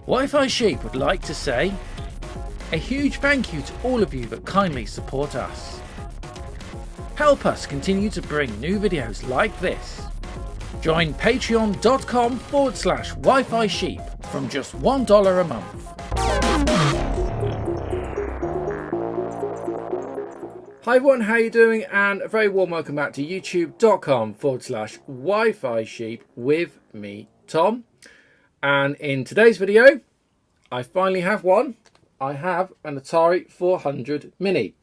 Wi-Fi Sheep would like to say a huge thank you to all of you that kindly support us. Help us continue to bring new videos like this. Join patreon.com/Wi-Fi Sheep from just $1 a month. Hi everyone, how you doing? And a very warm welcome back to youtube.com/Wi-Fi Sheep with me, Tom. And in today's video, I finally have one. I have an Atari 400 Mini.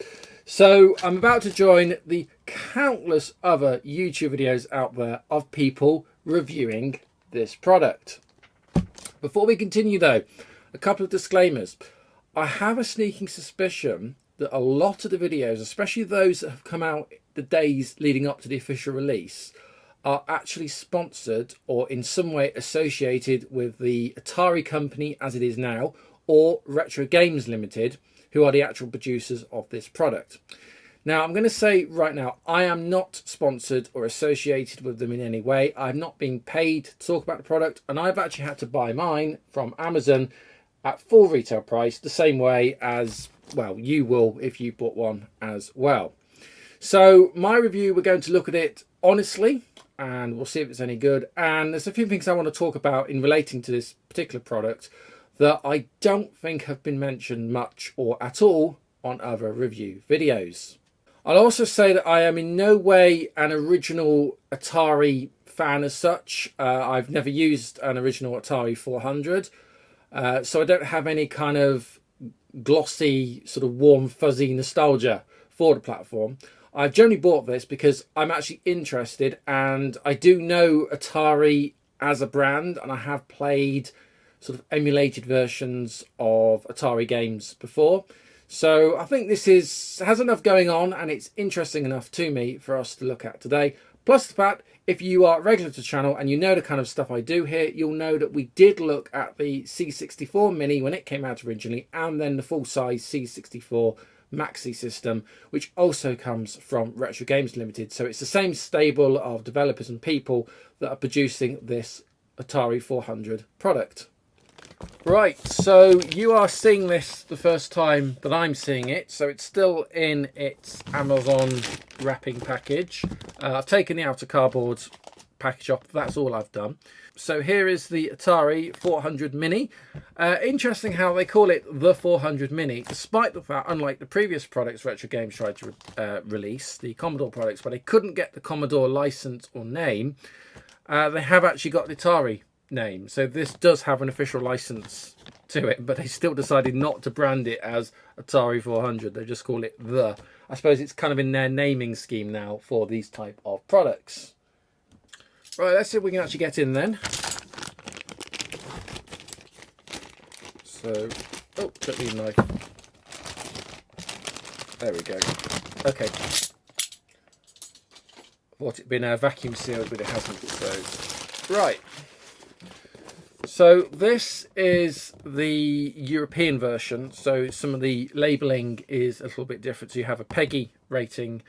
So I'm about to join the countless other YouTube videos out there of people reviewing this product. Before we continue though, a couple of disclaimers. I have a sneaking suspicion that a lot of the videos, especially those that have come out the days leading up to the official release, are actually sponsored or in some way associated with the Atari company as it is now, or Retro Games Limited, who are the actual producers of this product. Now, I'm going to say right now, I am not sponsored or associated with them in any way. I'm not being paid to talk about the product, and I've actually had to buy mine from Amazon at full retail price, the same way as, well, you will if you bought one as well. So my review, we're going to look at it honestly, and we'll see if it's any good. And there's a few things I want to talk about in relating to this particular product that I don't think have been mentioned much or at all on other review videos. I'll also say that I am in no way an original Atari fan as such. I've never used an original Atari 400, so I don't have any kind of glossy, sort of warm, fuzzy nostalgia for the platform. I've generally bought this because I'm actually interested, and I do know Atari as a brand, and I have played sort of emulated versions of Atari games before. So I think this has enough going on, and it's interesting enough to me for us to look at today. Plus the fact, if you are regular to the channel and you know the kind of stuff I do here, you'll know that we did look at the C64 Mini when it came out originally, and then the full-size C64 Maxi system, which also comes from Retro Games Limited. So it's the same stable of developers and people that are producing this Atari 400 product. Right, so you are seeing this the first time that I'm seeing it, so it's still in its Amazon wrapping package. I've taken the outer cardboard package off, that's all I've done. So here is the Atari 400 Mini. Interesting how they call it the 400 Mini, despite the fact, unlike the previous products Retro Games tried to release, the Commodore products, where they couldn't get the Commodore license or name, they have actually got the Atari name. So this does have an official license to it, but they still decided not to brand it as Atari 400. They just call it the. I suppose it's kind of in their naming scheme now for these type of products. Right, let's see if we can actually get in then. So, oh, took me a knife. There we go. Okay. Thought it'd been vacuum sealed, but it hasn't. So, right. So this is the European version. So some of the labelling is a little bit different. So you have a PEGI rating,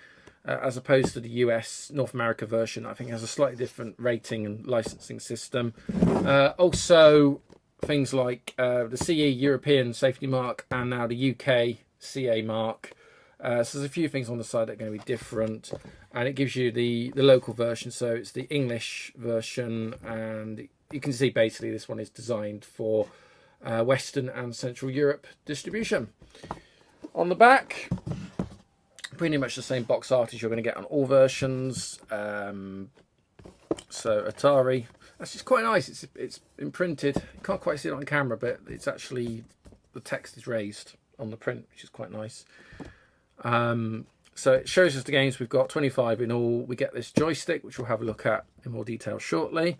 as opposed to the US North America version. I think it has a slightly different rating and licensing system. Also things like the CE European safety mark and now the UK CA mark. So there's a few things on the side that are going to be different, and it gives you the local version. So it's the English version, and you can see basically this one is designed for Western and Central Europe distribution. On the back, pretty much the same box art as you're going to get on all versions. So Atari, that's just quite nice. It's imprinted. You can't quite see it on camera, but it's actually, the text is raised on the print, which is quite nice. So it shows us the games. We've got 25 in all. We get this joystick, which we'll have a look at in more detail shortly.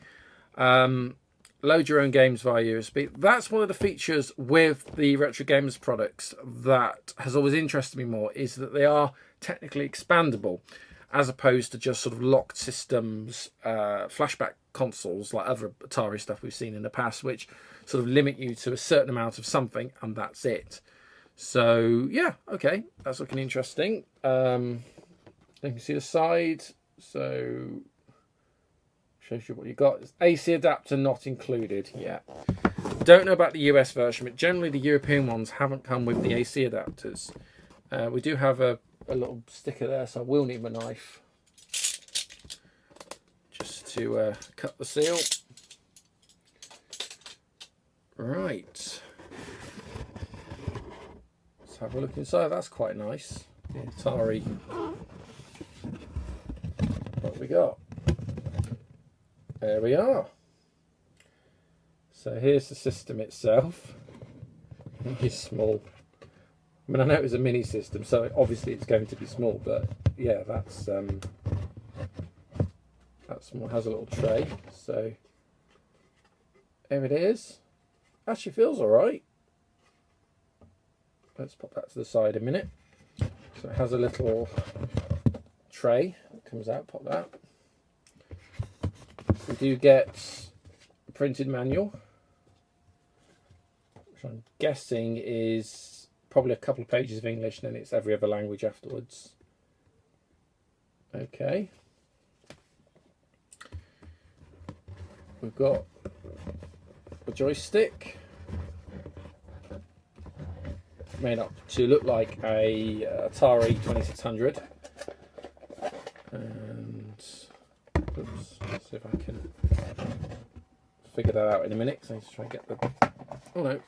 Load your own games via USB. That's one of the features with the Retro Games products that has always interested me more, is that they are technically expandable, as opposed to just sort of locked systems, flashback consoles like other Atari stuff we've seen in the past, which sort of limit you to a certain amount of something and that's it. So yeah, okay, that's looking interesting. You can see the side, so shows you what you got. AC adapter not included. Yeah. Don't know about the US version, but generally the European ones haven't come with the AC adapters. We do have a little sticker there, so I will need my knife just to cut the seal. Right. Let's have a look inside. That's quite nice. The Atari. What we got? There we are. So here's the system itself. It's small. I mean, I know it was a mini system, so obviously it's going to be small, but yeah, that's small. Has a little tray, so there it is. Actually feels all right. Let's pop that to the side a minute. So it has a little tray that comes out. Pop that. We do get a printed manual, which I'm guessing is probably a couple of pages of English, and then it's every other language afterwards. Okay. We've got a joystick made up to look like a Atari 2600. And oops, let's see if I can figure that out in a minute, because I need to try and get the... Oh no.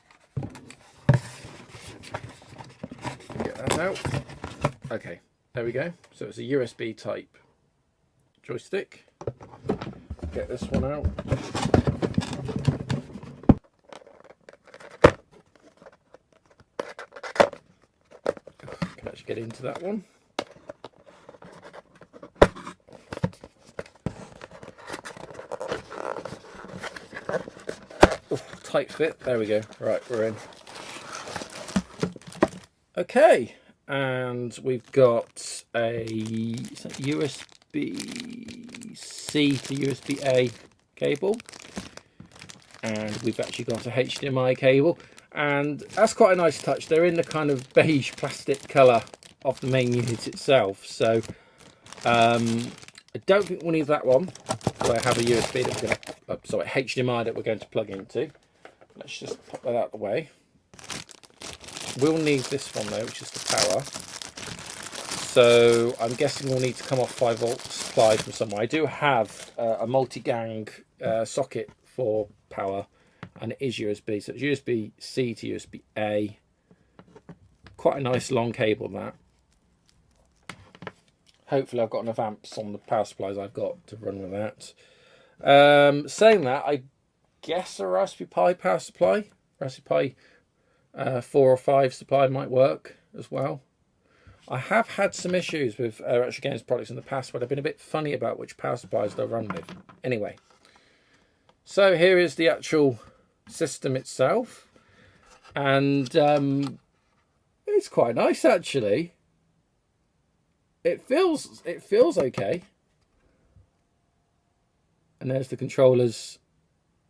Get that out. Okay, there we go. So it's a USB type joystick. Get this one out. Can actually get into that one. Oh, tight fit. There we go. Right, we're in. Okay, and we've got a USB-C to USB-A cable, and we've actually got a HDMI cable, and that's quite a nice touch. They're in the kind of beige plastic colour of the main unit itself, so I don't think we'll need that one. So I have a USB that we're going to, sorry, HDMI that we're going to plug into. Let's just pop that out of the way. We'll need this one though, which is the power. So I'm guessing we'll need to come off 5 volt supply from somewhere. I do have a multi-gang socket for power, and it is USB. So it's USB-C to USB-A. Quite a nice long cable, that. Hopefully I've got enough amps on the power supplies I've got to run with that. Saying that, I guess a Raspberry Pi power supply, Raspberry Pi 4 or 5 supply might work as well. I have had some issues with Retro Games products in the past, but I've been a bit funny about which power supplies they'll run with. Anyway, so here is the actual system itself, and it's quite nice actually. It feels okay. And there's the controllers.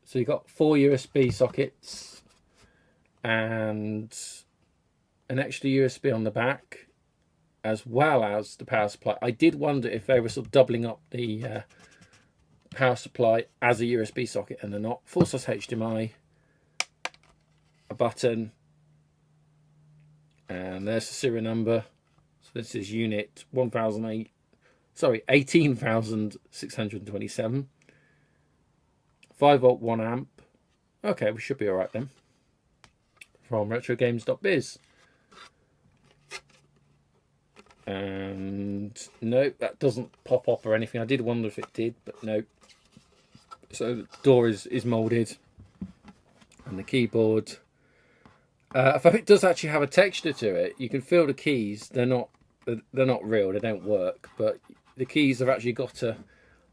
So you've got 4 USB sockets and an extra USB on the back, as well as the power supply. I did wonder if they were sort of doubling up the power supply as a USB socket, and they're not. Full size HDMI, a button, and there's the serial number. So this is unit 18,627. 5 volt 1 amp. Okay, we should be alright then. From retrogames.biz. And no, that doesn't pop up or anything. I did wonder if it did, but no. So the door is moulded, and the keyboard, it does actually have a texture to it. You can feel the keys. They're not real. They don't work. But the keys have actually got a,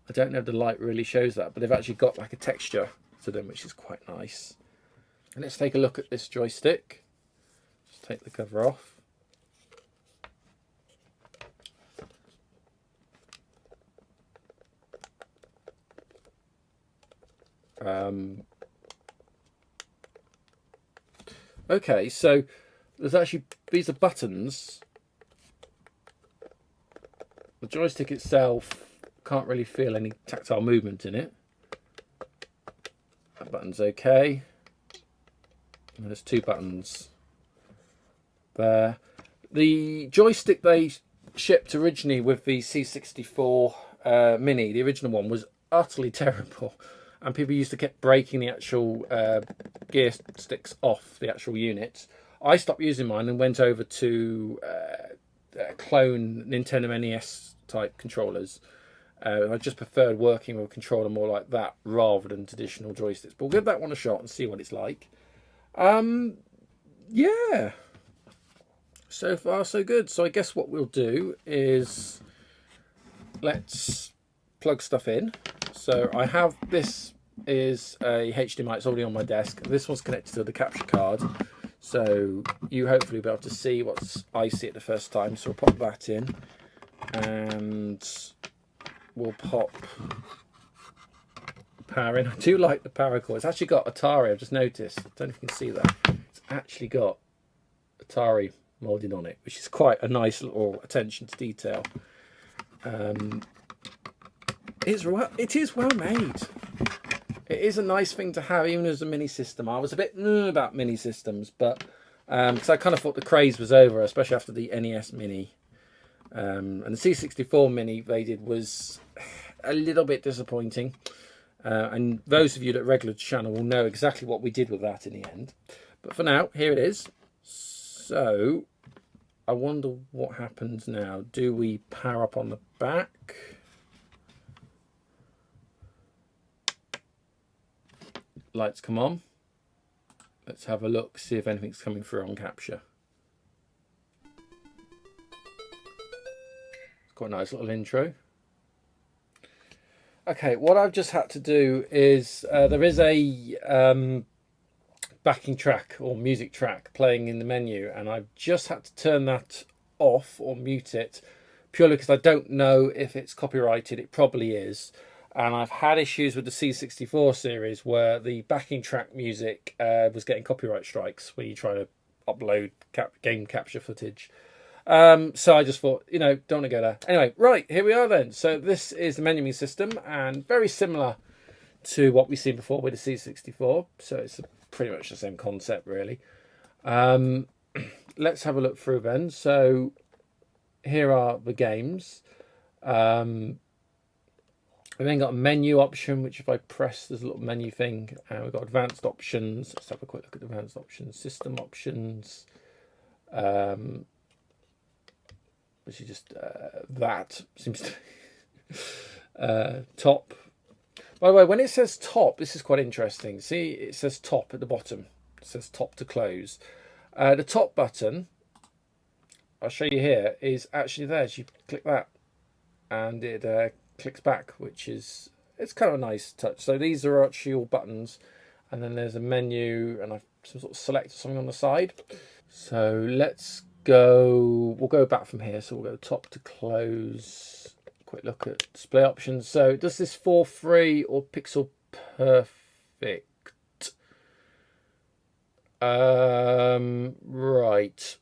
I don't know if the light really shows that, but they've actually got like a texture to them, which is quite nice. And let's take a look at this joystick. Just take the cover off. Okay, so there's actually, these are buttons. The joystick itself, can't really feel any tactile movement in it. That button's okay. And there's 2 buttons there. The joystick they shipped originally with the C64 Mini, the original one, was utterly terrible, and people used to keep breaking the actual gear sticks off the actual units. I stopped using mine and went over to clone Nintendo NES type controllers. I just preferred working with a controller more like that rather than traditional joysticks. But we'll give that one a shot and see what it's like. Yeah. So far, so good. So I guess what we'll do is let's plug stuff in. So I have, this is a HDMI. It's already on my desk. This one's connected to the capture card. So you hopefully will be able to see what I see at the first time. So we'll pop that in. And we'll pop power in. I do like the power cord. It's actually got Atari, I've just noticed. I don't know if you can see that. It's actually got Atari molded on it, which is quite a nice little attention to detail. It is well made. It is a nice thing to have, even as a mini system. I was a bit about mini systems, but because I kind of thought the craze was over, especially after the NES Mini. And the C64 Mini they did was a little bit disappointing. And those of you that regular channel will know exactly what we did with that in the end. But for now, here it is. So I wonder what happens now. Do we power up on the back? Lights come on. Let's have a look, see if anything's coming through on capture. Quite a nice little intro. Okay, what I've just had to do is there is a backing track or music track playing in the menu, and I've just had to turn that off or mute it purely because I don't know if it's copyrighted. It probably is, and I've had issues with the C64 series where the backing track music was getting copyright strikes when you try to upload game capture footage. So I just thought, you know, don't want to go there. Anyway, right, here we are then. So this is the menuing system, and very similar to what we've seen before with the C64. So it's pretty much the same concept, really. Let's have a look through then. So here are the games. We've then got a menu option, which if I press, there's a little menu thing. And we've got advanced options. Let's have a quick look at the advanced options. System options. Which is just that seems to be top. By the way, when it says top, this is quite interesting. See, it says top at the bottom. It says top to close. The top button, I'll show you here, is actually there. So you click that and it clicks back, which is, it's kind of a nice touch. So these are actually all buttons, and then there's a menu and some sort of select or something on the side. So let's go, we'll go back from here. So we'll go top to close. Quick look at display options. So does this 4:3 or pixel perfect? Right.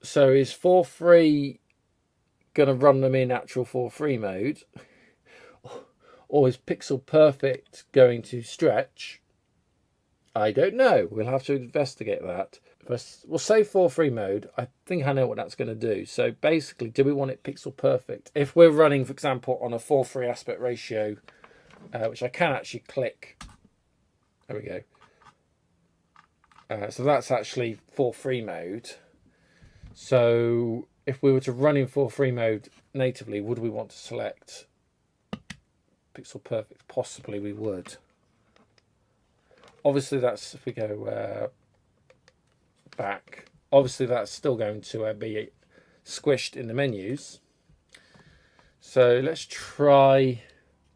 So is 4:3 going to run them in actual 4:3 mode? Or is pixel perfect going to stretch? I don't know. We'll have to investigate that. We'll say 4:3 mode. I think I know what that's going to do. So basically, do we want it pixel perfect? If we're running, for example, on a 4:3 aspect ratio, which I can actually click. There we go. So that's actually 4:3 mode. So if we were to run in 4:3 mode natively, would we want to select pixel perfect? Possibly we would. Obviously, that's if we go back. Obviously, that's still going to be squished in the menus. So let's try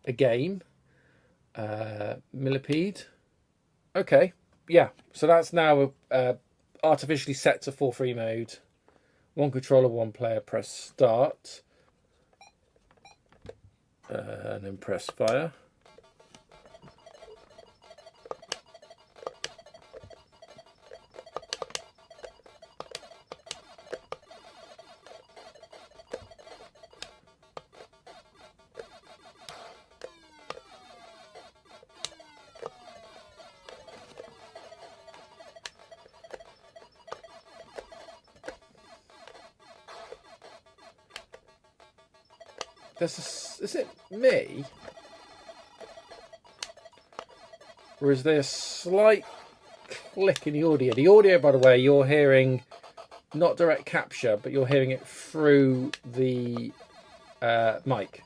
a game. Millipede. Okay, yeah. So that's now artificially set to 4:3 mode. One controller, one player. Press start, and then press fire. is it me? Or is there a slight click in the audio? The audio, by the way, you're hearing not direct capture, but you're hearing it through the mic.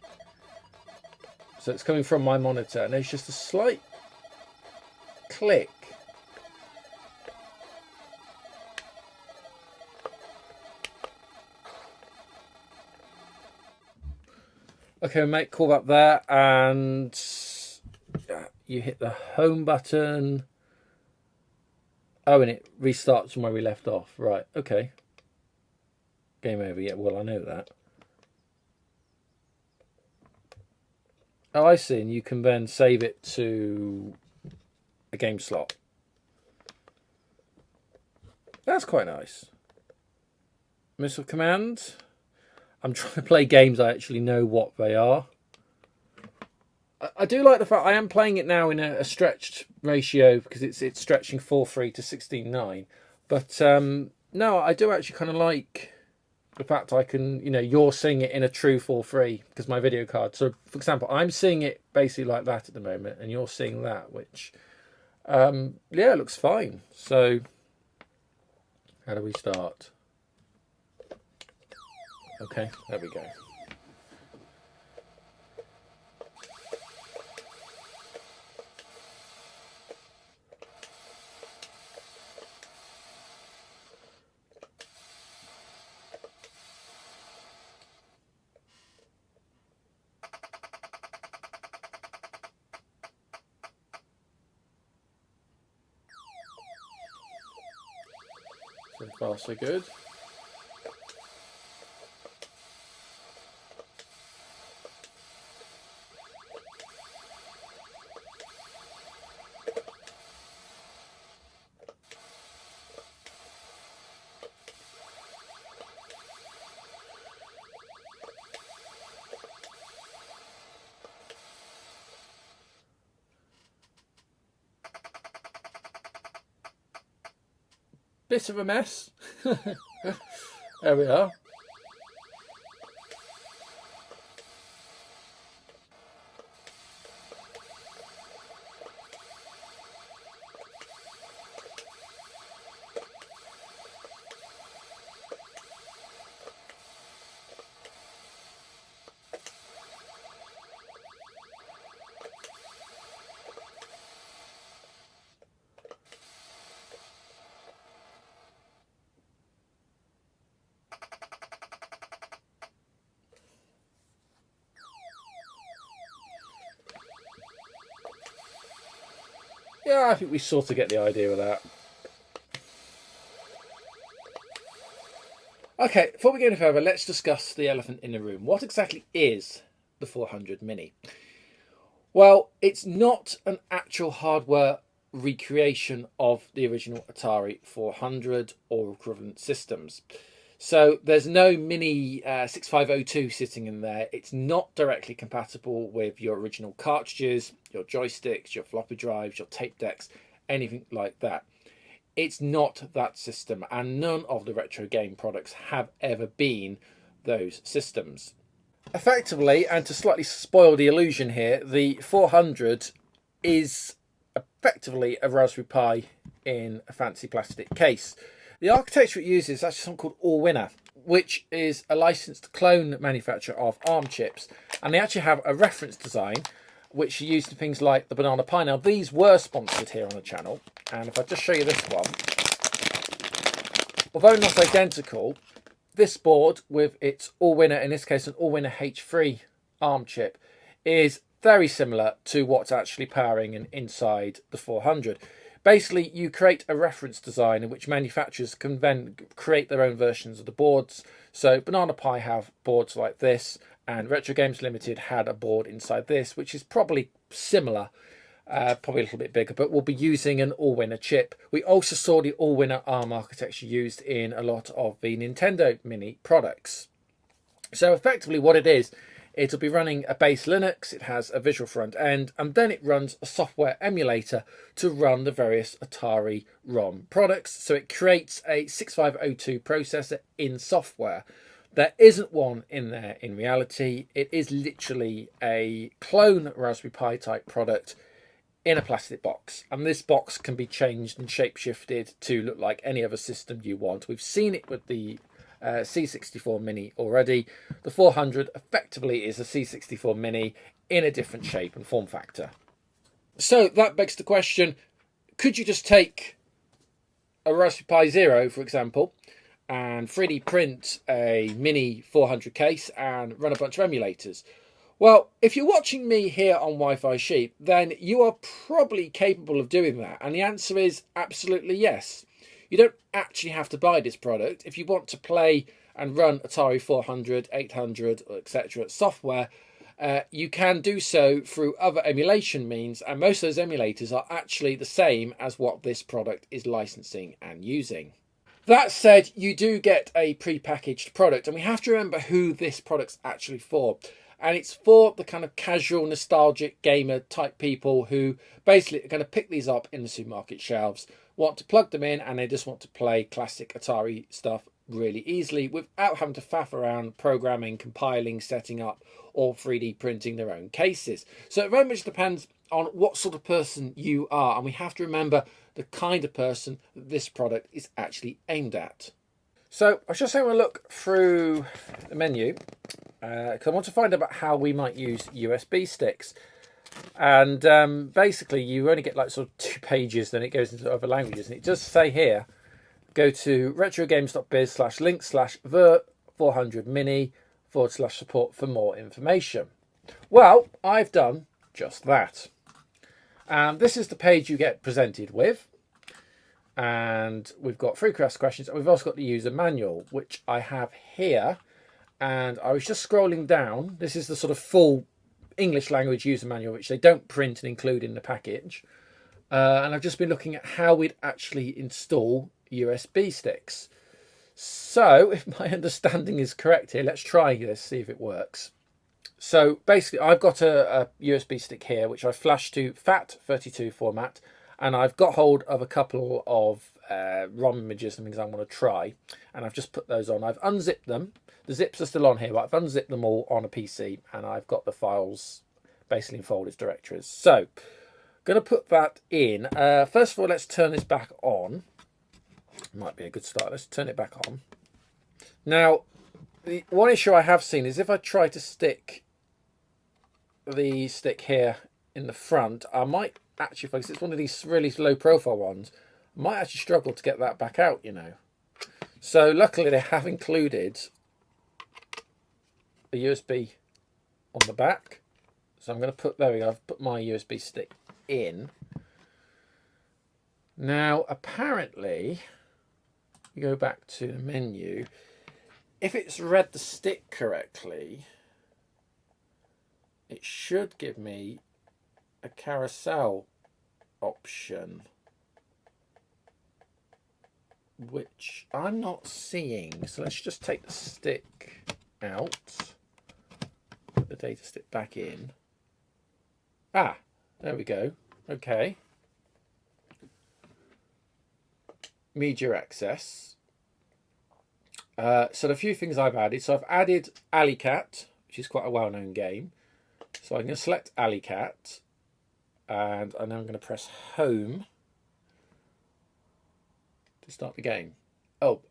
So it's coming from my monitor, and there's just a slight click. Okay, mate, call up there, and you hit the home button. Oh, and it restarts from where we left off. Right, okay. Game over. Yeah, well, I know that. Oh, I see. And you can then save it to a game slot. That's quite nice. Missile command. I'm trying to play games I actually know what they are. I do like the fact I am playing it now in a stretched ratio because it's stretching 4:3 to 16:9. But no, I do actually kind of like the fact I can, you're seeing it in a true 4:3 because my video card. So, for example, I'm seeing it basically like that at the moment, and you're seeing that, which, yeah, it looks fine. So, how do we start? Okay, there we go. So far, so good. Bit of a mess. There we are. Yeah, I think we sort of get the idea of that. Okay, before we go any further, let's discuss the elephant in the room. What exactly is the 400 Mini? Well, it's not an actual hardware recreation of the original Atari 400 or equivalent systems. So there's no Mini 6502 sitting in there. It's not directly compatible with your original cartridges, your joysticks, your floppy drives, your tape decks, anything like that. It's not that system, and none of the retro game products have ever been those systems. Effectively, and to slightly spoil the illusion here, the 400 is effectively a Raspberry Pi in a fancy plastic case. The architecture it uses is actually something called All-Winner, which is a licensed clone manufacturer of ARM chips, and they actually have a reference design which are used in things like the Banana Pi. Now, these were sponsored here on the channel, and if I just show you this one, although not identical, this board with its All-Winner, in this case an All-Winner H3 ARM chip, is very similar to what's actually powering and inside the 400. Basically, you create a reference design in which manufacturers can then create their own versions of the boards. So Banana Pi have boards like this, and Retro Games Limited had a board inside this, which is probably similar, probably a little bit bigger, but we'll be using an All-Winner chip. We also saw the All-Winner ARM architecture used in a lot of the Nintendo Mini products. So effectively what it is, it'll be running a base Linux, it has a visual front end, and then it runs a software emulator to run the various Atari ROM products. So it creates a 6502 processor in software There isn't one in there in reality. It is literally a clone Raspberry Pi type product in a plastic box, and this box can be changed and shape-shifted to look like any other system you want. We've seen it with the C64 Mini already. The 400 effectively is a C64 Mini in a different shape and form factor. So that begs the question, could you just take a Raspberry Pi Zero, for example, and 3D print a Mini 400 case and run a bunch of emulators? Well, if you're watching me here on Wi-Fi Sheep, then you are probably capable of doing that. And the answer is absolutely yes. You don't actually have to buy this product. If you want to play and run Atari 400, 800, etc. software, you can do so through other emulation means. And most of those emulators are actually the same as what this product is licensing and using. That said, you do get a pre-packaged product. And we have to remember who this product's actually for. And it's for the kind of casual, nostalgic gamer type people who basically are going to pick these up in the supermarket shelves, want to plug them in, and they just want to play classic Atari stuff really easily without having to faff around programming, compiling, setting up, or 3D printing their own cases. So it very much depends on what sort of person you are. And we have to remember the kind of person that this product is actually aimed at. So I was just having a look through the menu, because I want to find out about how we might use USB sticks. And basically you only get like sort of 2 pages, then it goes into other languages. And it does say here, go to retrogames.biz/link/ver400mini/support for more information. Well, I've done just that. And this is the page you get presented with. And we've got 3 questions. And we've also got the user manual, which I have here. And I was just scrolling down. This is the sort of full English language user manual, which they don't print and include in the package. And I've just been looking at how we'd actually install USB sticks. So if my understanding is correct here, let's try this, see if it works. So basically I've got a USB stick here, which I flashed to FAT32 format. And I've got hold of a couple of ROM images and things I want to try. And I've just put those on. I've unzipped them. The zips are still on here, but I've unzipped them all on a PC. And I've got the files basically in folders, directories. So I'm going to put that in. First of all, let's turn this back on. Might be a good start. Let's turn it back on. Now, the one issue I have seen is if I try to stick the stick here in the front, I might actually, because it's one of these really low profile ones, I might actually struggle to get that back out, you know. So luckily they have included a USB on the back. So I'm going to put, there we go, I've put my USB stick in. Now apparently, you go back to the menu, if it's read the stick correctly, it should give me a carousel option, which I'm not seeing. So let's just take the stick out, put the data stick back in. Ah, there we go. Okay. Media access. So the few things I've added. So I've added Alley Cat, which is quite a well-known game. So I'm going to select Alley Cat. And then I'm going to press home to start the game. Oh,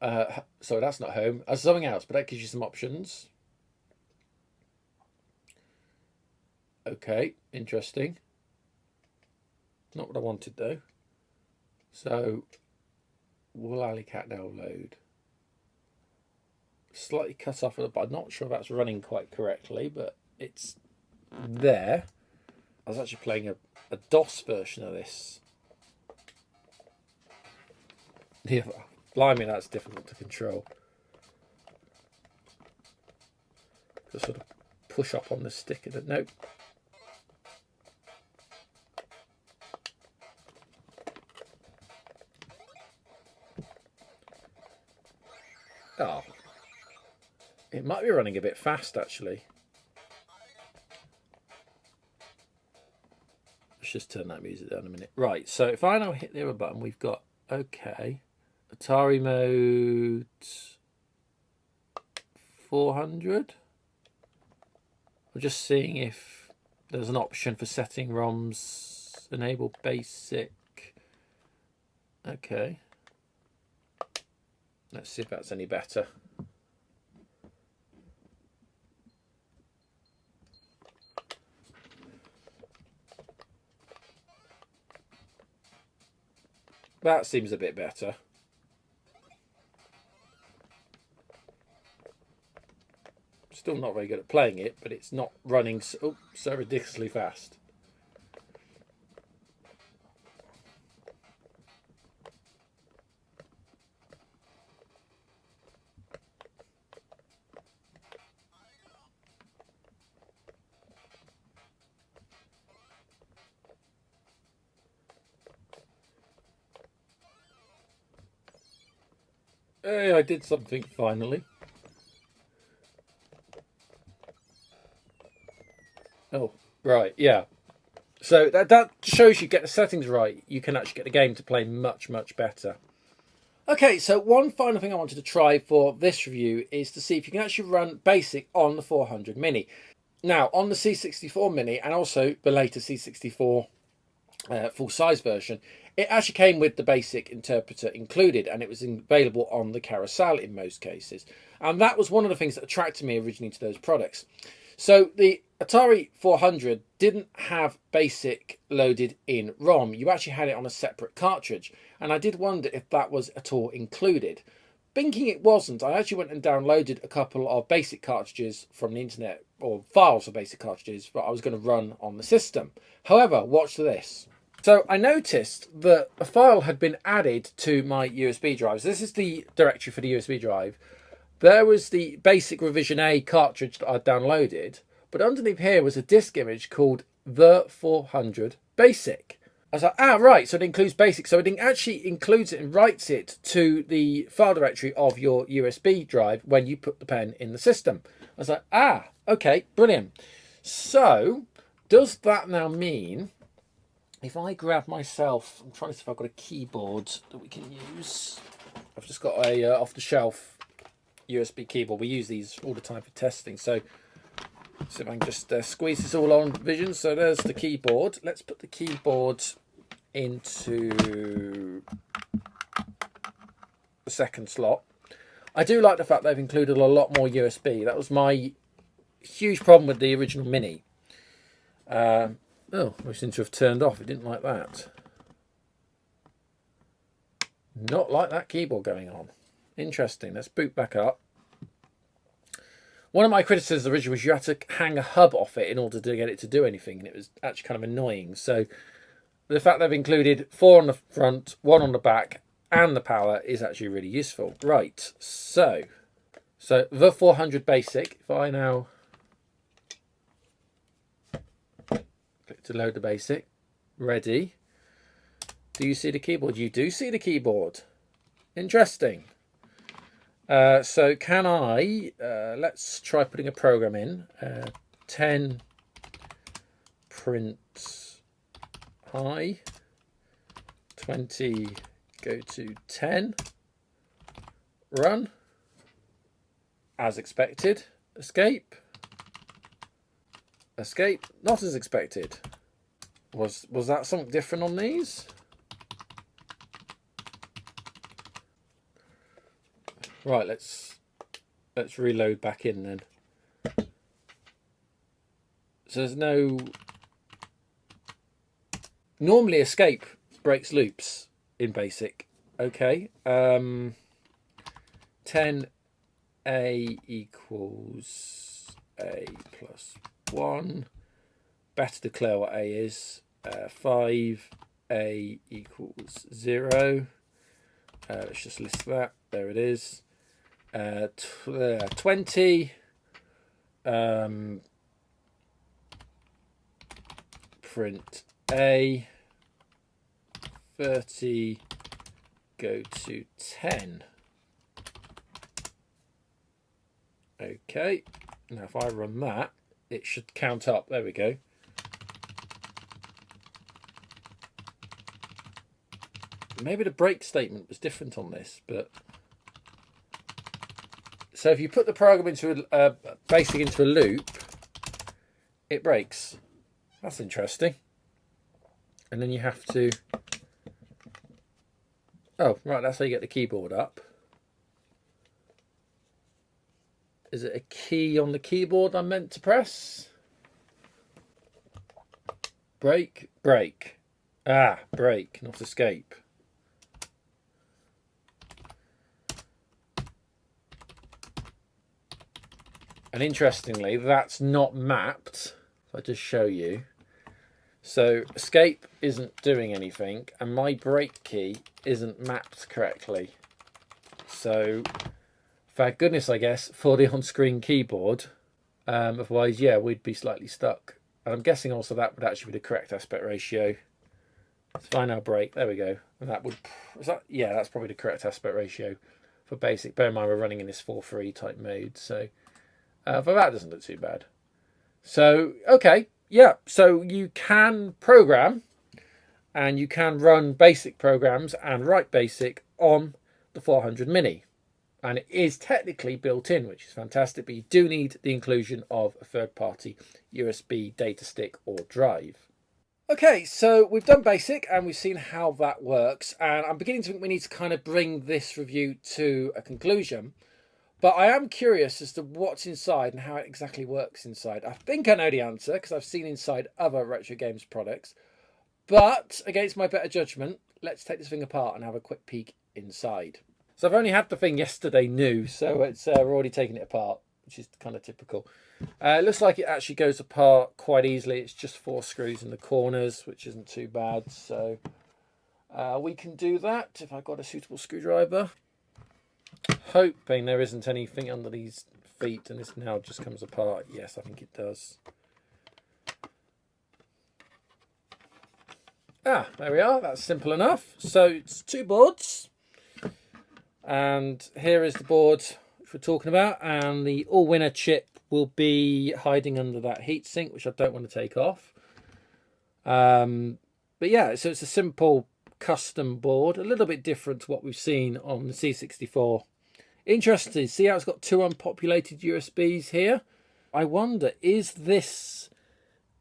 sorry, that's not home. That's something else, but that gives you some options. Okay, interesting. Not what I wanted though. So, will Alley Cat now load? Slightly cut off, but I'm not sure if that's running quite correctly, but it's there. I was actually playing a DOS version of this. Yeah, blimey, that's difficult to control. Just sort of push up on the stick and nope. Oh, it might be running a bit fast actually. Let's just turn that music down a minute. Right, so if I now hit the other button, we've got, okay, Atari mode 400. I'm just seeing if there's an option for setting ROMs. Enable basic. Okay. Let's see if that's any better. That seems a bit better. Still not very good at playing it, but it's not running so ridiculously fast. Hey, I did something finally. Oh, right, yeah. So that shows you get the settings right. You can actually get the game to play much, much better. Okay, so one final thing I wanted to try for this review is to see if you can actually run BASIC on the 400 Mini. Now, on the C64 Mini and also the later C64 full-size version, it actually came with the BASIC interpreter included, and it was available on the carousel in most cases. And that was one of the things that attracted me originally to those products. So the Atari 400 didn't have BASIC loaded in ROM. You actually had it on a separate cartridge. And I did wonder if that was at all included. Thinking it wasn't, I actually went and downloaded a couple of BASIC cartridges from the internet, or files of BASIC cartridges that I was going to run on the system. However, watch this. So I noticed that a file had been added to my USB drives. This is the directory for the USB drive. There was the BASIC Revision A cartridge that I'd downloaded, but underneath here was a disk image called The 400 BASIC. I was like, right, so it includes BASIC. So it actually includes it and writes it to the file directory of your USB drive when you put the pen in the system. I was like, okay, brilliant. So does that now mean if I grab myself, I'm trying to see if I've got a keyboard that we can use. I've just got a off-the-shelf USB keyboard. We use these all the time for testing. So if I can just squeeze this all on Vision. So there's the keyboard. Let's put the keyboard into the second slot. I do like the fact they've included a lot more USB. That was my huge problem with the original Mini. Oh, we seem to have turned off. It didn't like that. Not like that keyboard going on. Interesting. Let's boot back up. One of my criticisms originally was you had to hang a hub off it in order to get it to do anything, and it was actually kind of annoying. So the fact they've included 4 on the front, 1 on the back, and the power is actually really useful. Right, so the 400 BASIC. If I now click to load the BASIC, ready. Do you see the keyboard? You do see the keyboard. Interesting. So can I, let's try putting a program in, 10 print high, 20 go to 10, run, as expected, escape, escape, not as expected. Was that something different on these? Right, let's reload back in then. So there's no... Normally escape breaks loops in BASIC. Okay. 10 A equals A plus 1. Better declare what A is. 5 A equals 0. Let's just list that. There it is. 20 print A, 30 go to 10. Okay, now if I run that, it should count up. There we go. Maybe the break statement was different on this, but So if you put the program into BASIC into a loop, it breaks. That's interesting. And then you have to... Oh, right, that's how you get the keyboard up. Is it a key on the keyboard I'm meant to press? Break, break. Ah, break, not escape. And interestingly, that's not mapped. If I just show you. So escape isn't doing anything, and my break key isn't mapped correctly. So, thank goodness, I guess, for the on-screen keyboard. Otherwise, yeah, we'd be slightly stuck. And I'm guessing also that would actually be the correct aspect ratio. Let's find our break. There we go. And that would, yeah, that's probably the correct aspect ratio for BASIC. Bear in mind we're running in this 4:3 type mode, so but that doesn't look too bad. So okay, yeah. So you can program, and you can run BASIC programs and write BASIC on the 400 Mini, and it is technically built in, which is fantastic. But you do need the inclusion of a third-party USB data stick or drive. Okay, so we've done BASIC and we've seen how that works, and I'm beginning to think we need to kind of bring this review to a conclusion. But I am curious as to what's inside and how it exactly works inside. I think I know the answer because I've seen inside other retro games products. But against my better judgment, let's take this thing apart and have a quick peek inside. So I've only had the thing yesterday new, so it's we're already taking it apart, which is kind of typical. It looks like it actually goes apart quite easily. It's just 4 screws in the corners, which isn't too bad. So we can do that if I've got a suitable screwdriver. Hoping there isn't anything under these feet and this now just comes apart. Yes, I think it does. Ah, there we are. That's simple enough. So it's 2 boards. And here is the board which we're talking about. And the all-winner chip will be hiding under that heatsink, which I don't want to take off. But yeah, so it's a simple custom board, a little bit different to what we've seen on the C64. Interesting, see how it's got 2 unpopulated USBs here? I wonder, is this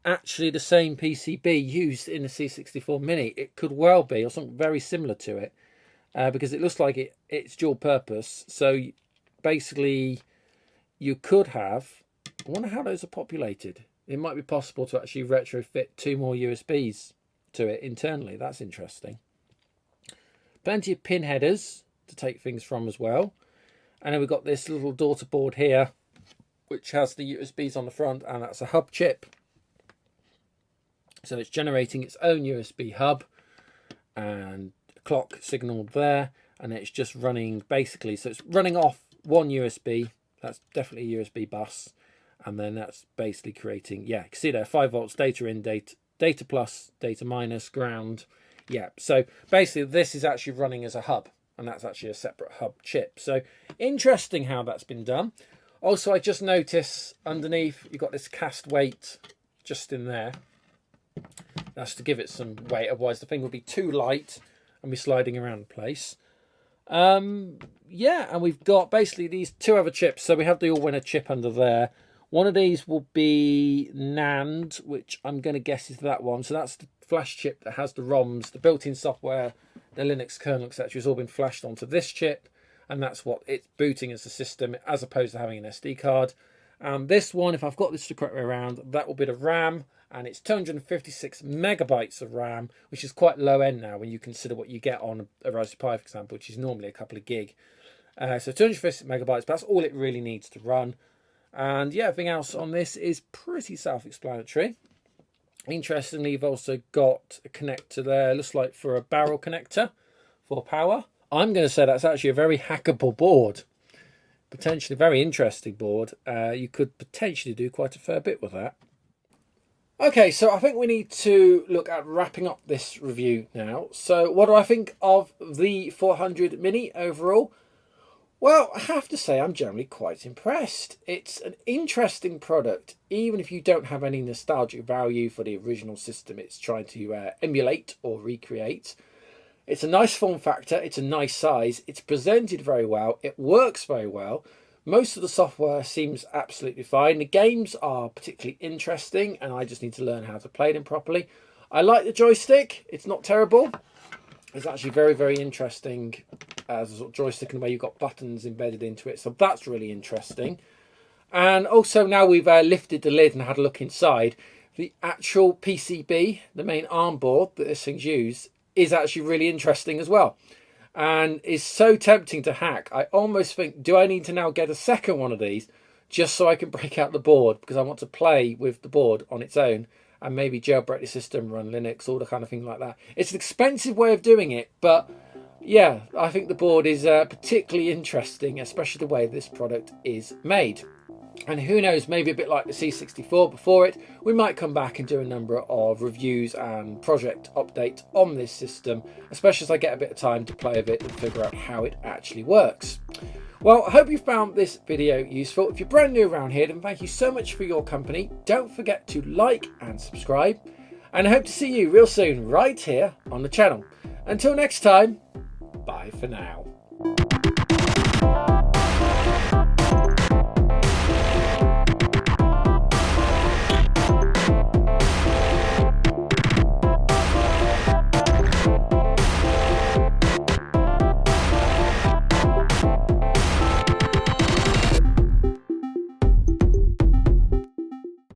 actually the same PCB used in the C64 Mini? It could well be, or something very similar to it, because it looks like it's dual purpose. So basically, you could have, I wonder how those are populated. It might be possible to actually retrofit 2 more USBs to it internally. That's interesting. Plenty of pin headers to take things from as well. And then we've got this little daughter board here, which has the USBs on the front, and that's a hub chip. So it's generating its own USB hub and a clock signal there, and it's just running basically. So it's running off 1 USB. That's definitely a USB bus. And then that's basically creating, yeah, you can see there, 5 volts, data in, data plus, data minus, ground. Yeah, so basically this is actually running as a hub, and that's actually a separate hub chip. So interesting how that's been done. Also, I just noticed underneath you've got this cast weight just in there. That's to give it some weight, otherwise the thing would be too light and be sliding around the place. Yeah, and we've got basically these 2 other chips. So we have the all-winner chip under there. One of these will be NAND, which I'm going to guess is that one. So that's the flash chip that has the ROMs, the built-in software, the Linux kernel, etc. has all been flashed onto this chip. And that's what it's booting as a system, as opposed to having an SD card. This one, if I've got this the correct way around, that will be the RAM. And it's 256 megabytes of RAM, which is quite low end now when you consider what you get on a Raspberry Pi, for example, which is normally a couple of gig. So 256 megabytes, but that's all it really needs to run. And yeah, everything else on this is pretty self-explanatory. Interestingly, you've also got a connector there, looks like for a barrel connector for power. I'm going to say that's actually a very hackable board. Potentially a very interesting board. You could potentially do quite a fair bit with that. Okay, so I think we need to look at wrapping up this review now. So what do I think of the 400 Mini overall? Well, I have to say I'm generally quite impressed. It's an interesting product, even if you don't have any nostalgic value for the original system it's trying to emulate or recreate. It's a nice form factor, it's a nice size, it's presented very well, it works very well, Most of the software seems absolutely fine. The games are particularly interesting and I just need to learn how to play them properly. I like the joystick. It's not terrible. It's actually very, very interesting as a sort of joystick in the way you've got buttons embedded into it. So that's really interesting. And also now we've lifted the lid and had a look inside, the actual PCB, the main ARM board that this thing's used, is actually really interesting as well. And is so tempting to hack. I almost think, do I need to now get a second one of these just so I can break out the board, because I want to play with the board on its own and maybe jailbreak the system, run Linux, all the kind of thing like that. It's an expensive way of doing it, but yeah, I think the board is particularly interesting, especially the way this product is made. And who knows, maybe a bit like the C64 before it, we might come back and do a number of reviews and project updates on this system, especially as I get a bit of time to play with it and figure out how it actually works. Well, I hope you found this video useful. If you're brand new around here, then thank you so much for your company. Don't forget to like and subscribe, and I hope to see you real soon right here on the channel. Until next time, bye for now.